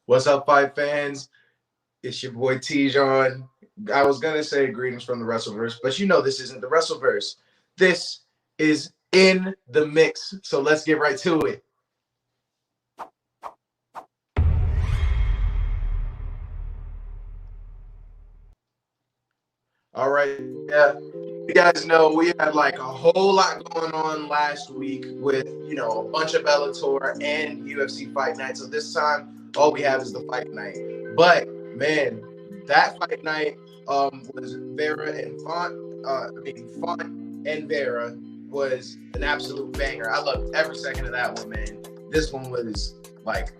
What's up, fight fans? It's your boy Tijon. I was gonna say greetings from the Wrestleverse, but you know this isn't the Wrestleverse. This is in the mix. So let's get right to it. All right, yeah. You guys know we had like a whole lot going on last week with, a bunch of Bellator and UFC Fight Night. So this time, all we have is the Fight Night. But man, that Fight Night was Vera and Font. Font and Vera was an absolute banger. I loved every second of that one, man. This one was like,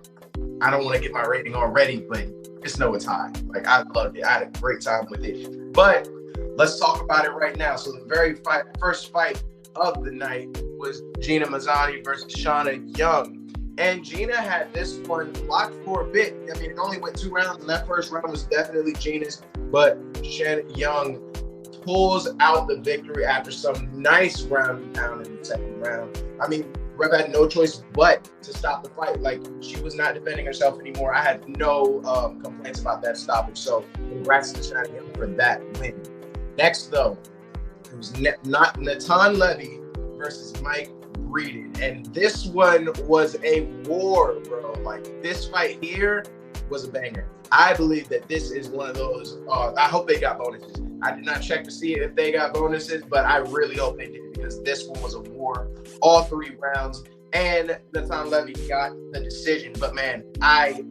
I don't want to get my rating already, but it's no it's high. Like, I loved it. I had a great time with it. But let's talk about it right now. So the very first fight of the night was Gina Mazzani versus Shauna Young. And Gina had this one locked for a bit. I mean, it only went 2 rounds, and that first round was definitely Gina's. But Shauna Young pulls out the victory after some nice ground and pound in the second round. I mean, Rev had no choice but to stop the fight. Like, she was not defending herself anymore. I had no complaints about that stoppage. So congrats to Shauna Young for that win. Next, though, it was Natan Levy versus Mike Breeden. And this one was a war, bro. Like, this fight here was a banger. I believe that this is one of those, I hope they got bonuses. I did not check to see if they got bonuses, but I really hope they did, because this one was a war, all 3 rounds. And Natan Levy got the decision. But, man, I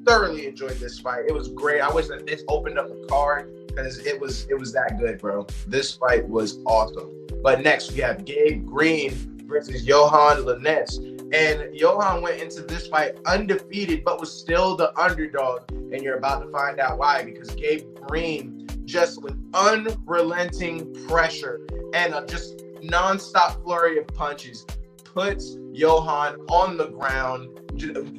thoroughly enjoyed this fight. It was great. I wish that this opened up the card, because it was that good, bro. This fight was awesome. But next, we have Gabe Green versus Johann Lynette. And Johan went into this fight undefeated, but was still the underdog. And you're about to find out why, because Gabe Green, just with unrelenting pressure and a just nonstop flurry of punches, puts Johan on the ground,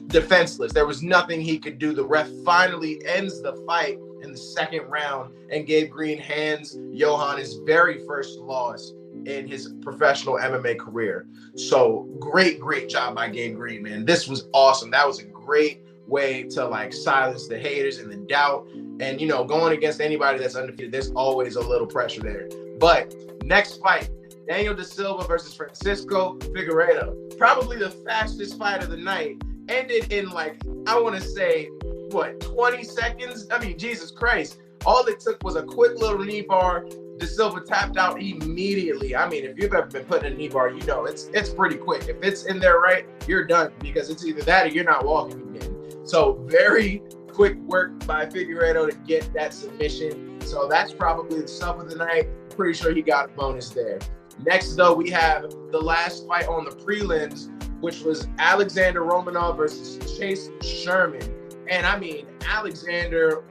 defenseless. There was nothing he could do. The ref finally ends the fight in the second round, and Gabe Green hands Johan his very first loss in his professional MMA career. So great job by Gabe Green, man. This was awesome. That was a great way to like silence the haters and the doubt. And going against anybody that's undefeated, there's always a little pressure there. But next fight, Daniel Da Silva versus Francisco Vigoretto. Probably the fastest fight of the night. Ended in like, I want to say, 20 seconds? I mean, Jesus Christ. All it took was a quick little knee bar. Da Silva tapped out immediately. I mean, if you've ever been put in a knee bar, it's pretty quick. If it's in there right, you're done, because it's either that or you're not walking again. So very quick work by Vigoretto to get that submission. So that's probably the stuff of the night. Pretty sure he got a bonus there. Next, though, we have the last fight on the prelims, which was Alexander Romanov versus Chase Sherman. And I mean, Alexander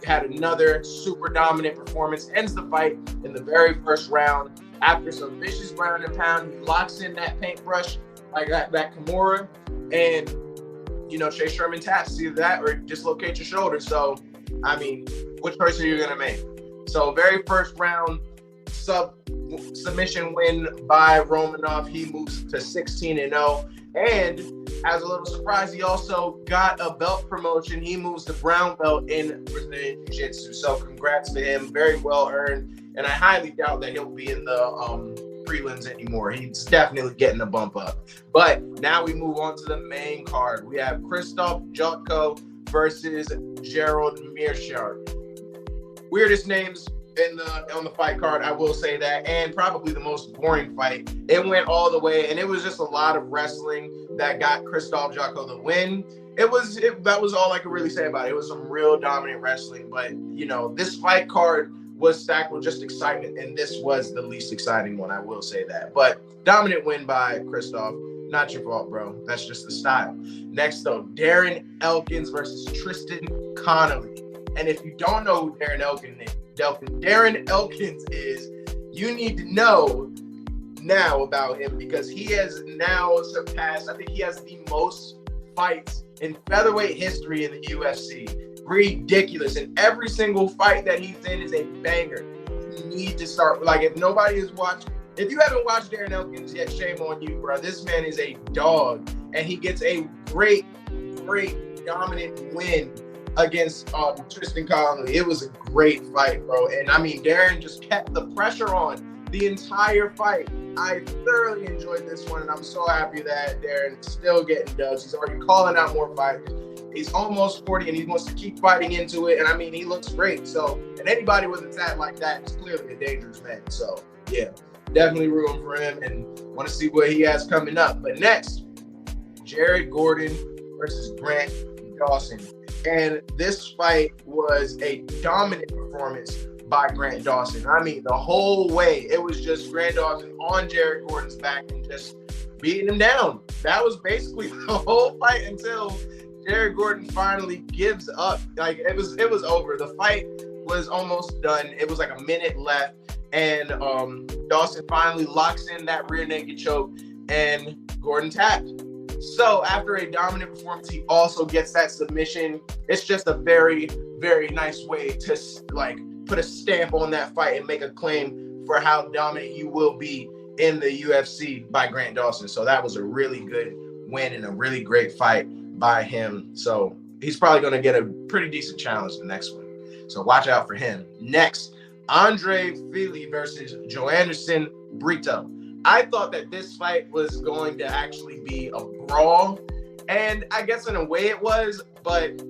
had another super dominant performance, ends the fight in the very first round. After some vicious ground and pound, he locks in that paintbrush like that Kimura, and Chase Sherman taps, either that or dislocate your shoulder. So, I mean, which choice are you gonna make? So, very first round submission win by Romanov. He moves to 16-0. And as a little surprise, he also got a belt promotion. He moves to brown belt in Brazilian Jiu-Jitsu. So congrats to him. Very well earned. And I highly doubt that he'll be in the prelims anymore. He's definitely getting a bump up. But now we move on to the main card. We have Christoph Jocko versus Gerald Meerscha. Weirdest names on the fight card, I will say that, and probably the most boring fight. It went all the way, and it was just a lot of wrestling that got Christoph Jocko the win. That was all I could really say about it. It was some real dominant wrestling, but this fight card was stacked with just excitement, and this was the least exciting one, I will say that. But dominant win by Christoph. Not your fault, bro. That's just the style. Next, though, Darren Elkins versus Tristan Connolly. And if you don't know who Darren Elkins is, you need to know now about him, because he has now surpassed, I think he has the most fights in featherweight history in the UFC. Ridiculous. And every single fight that he's in is a banger. You need to start, like, if you haven't watched Darren Elkins yet, shame on you, bro. This man is a dog, and he gets a great dominant win against Tristan Connolly. It was a great fight, bro. And I mean, Darren just kept the pressure on the entire fight. I thoroughly enjoyed this one, and I'm so happy that Darren's still getting dubs. He's already calling out more fighters. He's almost 40, and he wants to keep fighting into it. And I mean, he looks great. So, and anybody with a tat like that is clearly a dangerous man. So, yeah, definitely rooting for him and want to see what he has coming up. But next, Jared Gordon versus Grant Dawson. And this fight was a dominant performance by Grant Dawson. I mean, the whole way, it was just Grant Dawson on Jared Gordon's back and just beating him down. That was basically the whole fight until Jared Gordon finally gives up. Like, it was over. The fight was almost done. It was like a minute left, and Dawson finally locks in that rear naked choke, and Gordon tapped. So after a dominant performance, he also gets that submission. It's just a very, very nice way to like put a stamp on that fight and make a claim for how dominant you will be in the UFC by Grant Dawson. So that was a really good win and a really great fight by him. So he's probably going to get a pretty decent challenge the next one. So watch out for him. Next, Andre Fili versus Johann Brito. I thought that this fight was going to actually be a brawl, and I guess in a way it was, but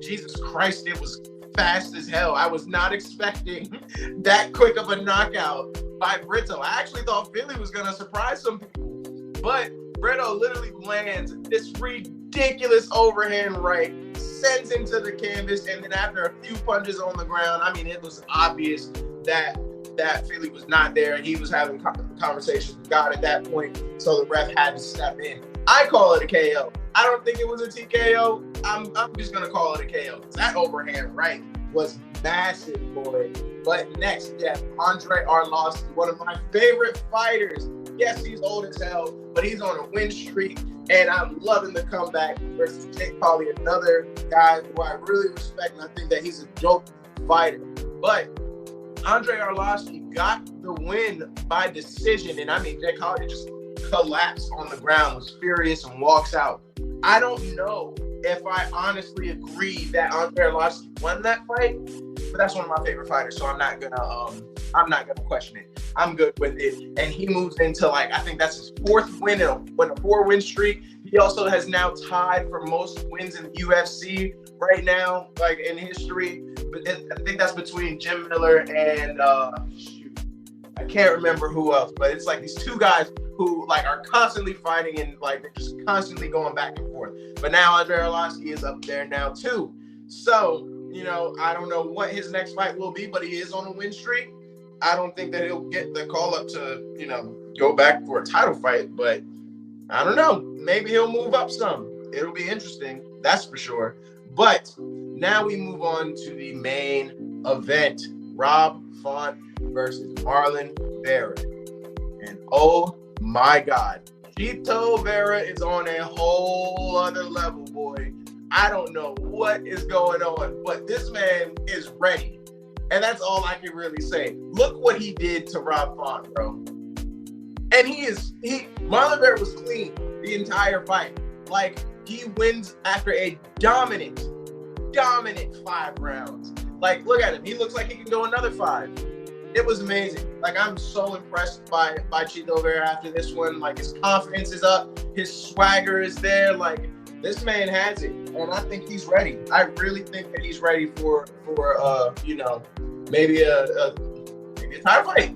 Jesus Christ, it was fast as hell. I was not expecting that quick of a knockout by Brito. I actually thought Fili was going to surprise some people, but Brito literally lands this ridiculous overhand right, sends him to the canvas, and then after a few punches on the ground, I mean, it was obvious that Fili was not there. He was having conversations with God at that point, so the ref had to step in. I call it a KO. I don't think it was a TKO. I'm just going to call it a KO. That overhand right was massive, boy. But next, yeah, Andre Arlovski, one of my favorite fighters. Yes, he's old as hell, but he's on a win streak, and I'm loving the comeback versus Jake Pauley, another guy who I really respect, and I think that he's a dope fighter. But Andre Arlovski got the win by decision, and I mean, Jake Pauley just collapsed on the ground, was furious, and walks out. I don't know if I honestly agree that Andre Arlovski won that fight, but that's one of my favorite fighters, so I'm not gonna question it. I'm good with it. And he moves into, like, I think that's his fourth win in a 4-win streak. He also has now tied for most wins in the UFC right now, like in history. But I think that's between Jim Miller and I can't remember who else, but it's like these two guys who like are constantly fighting and like they're just constantly going back and forth. But now Andre Arlovski is up there now too. So, you know, I don't know what his next fight will be, but he is on a win streak. I don't think that he'll get the call up to, you know, go back for a title fight, but I don't know. Maybe he'll move up some. It'll be interesting, that's for sure. But now we move on to the main event. Rob Font versus Marlon Barrett. And oh my God, Chito Vera is on a whole other level, boy. I don't know what is going on, but this man is ready. And that's all I can really say. Look what he did to Rob Font, bro. And Marlon Barrett was clean the entire fight. Like, he wins after a dominant 5 rounds. Like, look at him. He looks like he can go another 5. It was amazing. Like, I'm so impressed by Chito Vera after this one. Like, his confidence is up. His swagger is there. Like, this man has it. And I think he's ready. I really think that he's ready for you know, maybe a title fight.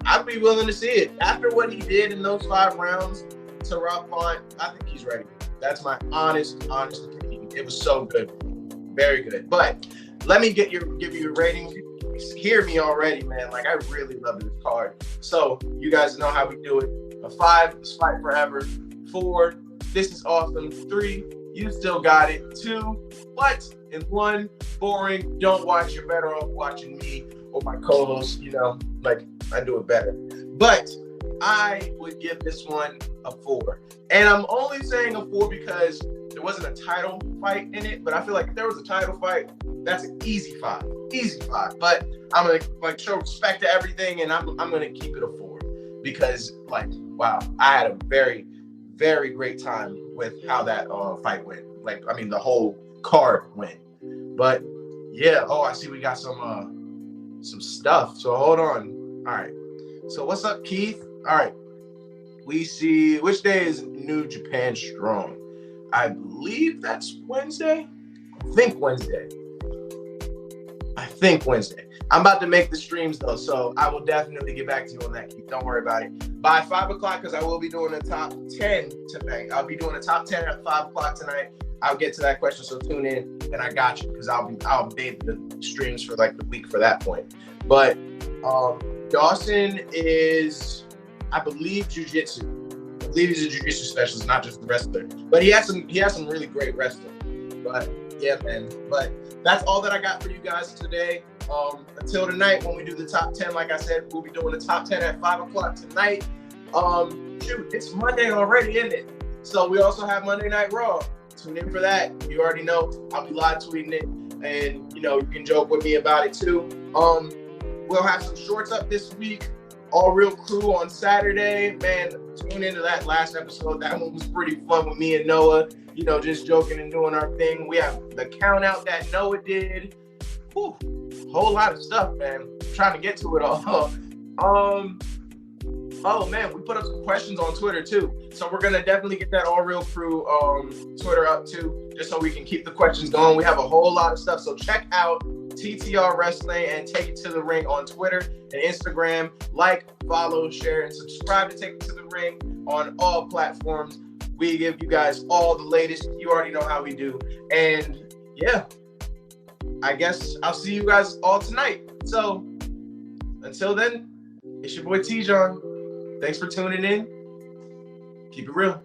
I'd be willing to see it. After what he did in those 5 rounds to Rob Font, I think he's ready. That's my honest opinion. It was so good. Very good. But let me give you your ratings. You hear me already, man. Like, I really love this card. So you guys know how we do it. A 5 is fight forever. 4, this is awesome. 3, you still got it. 2, what? And 1, boring. Don't watch. You're better off watching me or my co-host. You know, like, I do it better. But I would give this one a 4. And I'm only saying a 4 because there wasn't a title fight in it. But I feel like if there was a title fight, that's an easy 5. Easy 5. But I'm going to, like, show respect to everything, and I'm going to keep it a 4. Because, like, wow, I had a very, very great time with how that fight went. the whole card went. But yeah, I see we got some stuff. So hold on. All right. So what's up, Keith? All right. We see, which day is New Japan Strong? I believe that's Wednesday. I think Wednesday. I'm about to make the streams though, so I will definitely get back to you on that, Keith. Don't worry about it. By 5 o'clock, because I will be doing a top 10 tonight. I'll be doing a top 10 at 5 o'clock tonight. I'll get to that question, so tune in, and I got you, because I'll update the streams for like the week for that point. But Dawson is, I believe, jiu-jitsu. I believe he's a jiu-jitsu specialist, not just a wrestler. But he has some really great wrestling. But yeah, man. But that's all that I got for you guys today. Until tonight, when we do the top 10, like I said, we'll be doing the top 10 at 5 o'clock tonight. It's Monday already, isn't it? So we also have Monday Night Raw. Tune in for that. You already know I'll be live tweeting it, and you can joke with me about it too. We'll have some shorts up this week. All Real Crew on Saturday. Man, tune into that last episode. That one was pretty fun with me and Noah. Just joking and doing our thing. We have the count out that Noah did. Whew, whole lot of stuff, man. I'm trying to get to it all. Oh man, we put up some questions on Twitter too. So we're gonna definitely get that All Real Crew Twitter up too, just so we can keep the questions going. We have a whole lot of stuff. So check out TTR Wrestling and Take It to the Ring on Twitter and Instagram. Like, follow, share, and subscribe to Take It to the Ring on all platforms. We give you guys all the latest. You already know how we do. And yeah, I guess I'll see you guys all tonight. So until then, it's your boy T-John. Thanks for tuning in. Keep it real.